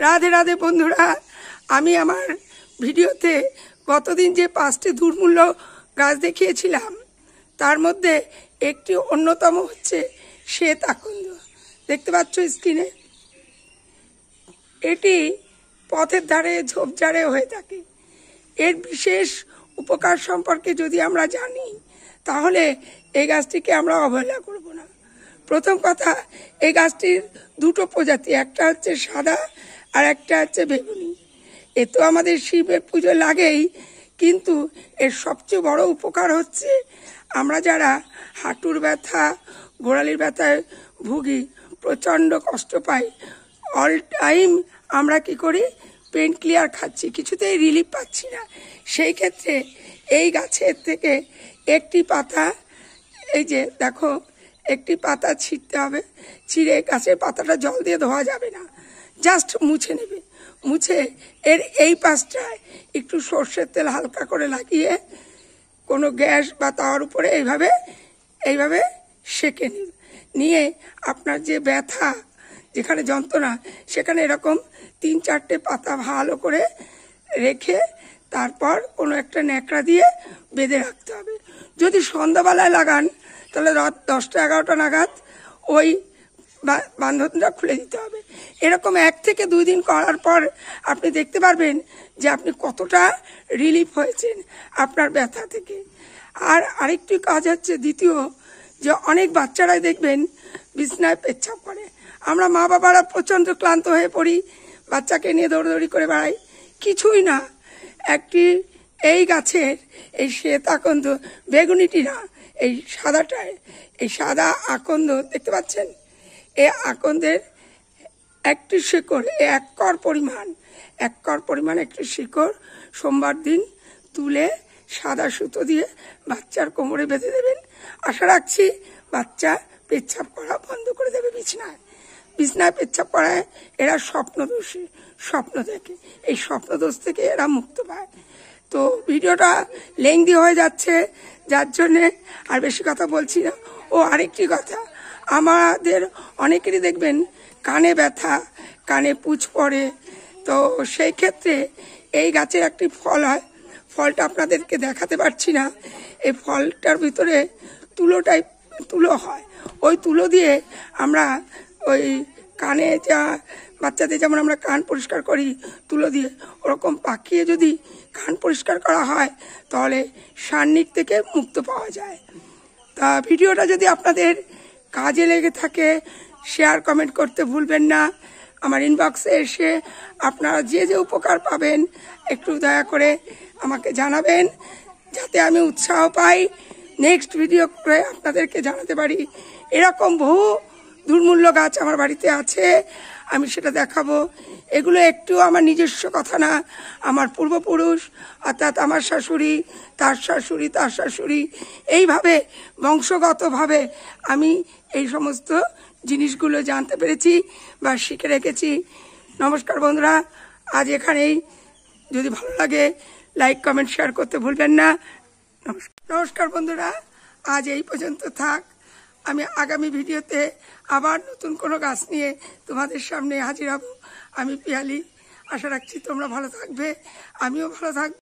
রাধে রাধে বন্ধুরা, আমি আমার ভিডিওতে গতদিন যে 5টি দুর্মূল্য গাছ দেখিয়েছিলাম তার মধ্যে একটি অন্যতম হচ্ছে শ্বেত আকন্দ। দেখতে পাচ্ছ স্ক্রিনে। এটি পথের ধারে ঝোপঝাড়ে হয়ে থাকে। এর বিশেষ উপকার সম্পর্কে যদি আমরা জানি তাহলে এই গাছটিকে আমরা অবহেলা করব না। প্রথম কথা, এই গাছটির দুটো প্রজাতি, একটা হচ্ছে সাদা আর একটা হচ্ছে বেগুনি। এ তো আমাদের শিবের পুজো লাগেই, কিন্তু এর সবচেয়ে বড় উপকার হচ্ছে আমরা যারা হাঁটুর ব্যথা, গোড়ালির ব্যথায় ভুগি, প্রচণ্ড কষ্ট পাই, অল টাইম আমরা কি করি, পেন ক্লিয়ার খাচ্ছি, কিছুতেই রিলিফ পাচ্ছি না। সেই ক্ষেত্রে এই গাছের থেকে একটি পাতা, এই যে দেখো, একটি পাতা ছিঁড়তে হবে। ছিঁড়ে গাছের পাতাটা জল দিয়ে ধোয়া যাবে না, জাস্ট মুছে নেবে। মুছে এর এই পাশটায় একটু সর্ষের তেল হালকা করে লাগিয়ে কোনো গ্যাস বা তাওয়ার উপরে এইভাবে সেঁকে নেবে। নিয়ে আপনার যে ব্যথা, যেখানে যন্ত্রণা, সেখানে এরকম 3-4টে পাতা ভালো করে রেখে তারপর কোনো একটা ন্যাকড়া দিয়ে বেঁধে রাখতে হবে। যদি সন্ধ্যাবেলায় লাগান তাহলে রাত 10টা-11টা নাগাদ ওই বান্ধনটা খুলে দিতে হবে। এরকম 1 থেকে 2 দিন করার পর আপনি দেখতে পারবেন যে আপনি কতটা রিলিফ হয়েছেন আপনার ব্যথা থেকে। আর আরেকটি কাজ হচ্ছে, দ্বিতীয়, যে অনেক বাচ্চারাই দেখবেন বিছনায় পেচ্ছাপ করে। আমরা মা বাবারা প্রচণ্ড ক্লান্ত হয়ে পড়ি, বাচ্চাকে নিয়ে দৌড়দৌড়ি করে বেড়াই, কিছুই না। একটি এই গাছের এই শ্বেত আকন্দ, বেগুনিটি না, এই সাদাটায়, এই সাদা আকন্দ দেখতে পাচ্ছেন, এই আকন্দের একটি শিকড়, এক কর পরিমাণ একটি শিকড় সোমবার দিন তুলে সাদা সুতো দিয়ে বাচ্চার কোমরে বেঁধে দেবেন। আশা রাখছি বাচ্চা পেচ্ছাপ করা বন্ধ করে দেবে। বিছনায় পেচ্ছাপ করায় এরা স্বপ্ন দেখে, এই স্বপ্নদোষ থেকে এরা মুক্ত পায়। তো ভিডিওটা লেংদি হয়ে যাচ্ছে, যার জন্যে আর বেশি কথা বলছি না। ও আরেকটি কথা, আমাদের অনেকেরই দেখবেন কানে ব্যথা, কানে পুঁজ পড়ে। তো সেই ক্ষেত্রে এই গাছের একটি ফল হয়, ফলটা আপনাদেরকে দেখাতে পারছি না। এই ফলটার ভিতরে তুলো হয়। ওই তুলো দিয়ে আমরা ওই কানে, যা বাচ্চাদের যেমন আমরা কান পরিষ্কার করি তুলো দিয়ে, ওরকম পাকিয়ে যদি কান পরিষ্কার করা হয় তাহলে সান্নিক থেকে মুক্ত পাওয়া যায়। তা ভিডিওটা যদি আপনাদের কাজে লেগে থাকে, শেয়ার কমেন্ট করতে ভুলবেন না। আমার ইনবক্সে এসে আপনারা যে যে উপকার পাবেন একটু দয়া করে আমাকে জানাবেন, যাতে আমি উৎসাহ পাই নেক্সট ভিডিও করে আপনাদেরকে জানাতে পারি। এরকম বহু দুর্মূল্য গাছ আমার বাড়িতে আছে, আমি সেটা দেখাবো। এগুলো একটু আমার নিজস্ব কথা না, আমার পূর্বপুরুষ অর্থাৎ আমার শাশুড়ি, তার শাশুড়ি, তার শাশুড়ি, এইভাবে বংশগতভাবে আমি এই সমস্ত জিনিসগুলো জানতে পেরেছি বা শিখে রেখেছি। নমস্কার বন্ধুরা, আজ এখানেই। যদি ভালো লাগে লাইক কমেন্ট শেয়ার করতে ভুলবেন না। নমস্কার বন্ধুরা, আজ এই পর্যন্ত থাক। আমি আগামী ভিডিওতে আবার নতুন কোনো গাছ নিয়ে তোমাদের সামনে হাজির হব। আমি পিয়ালি। আশা রাখছি তোমরা ভালো থাকবে, আমিও ভালো থাকবো।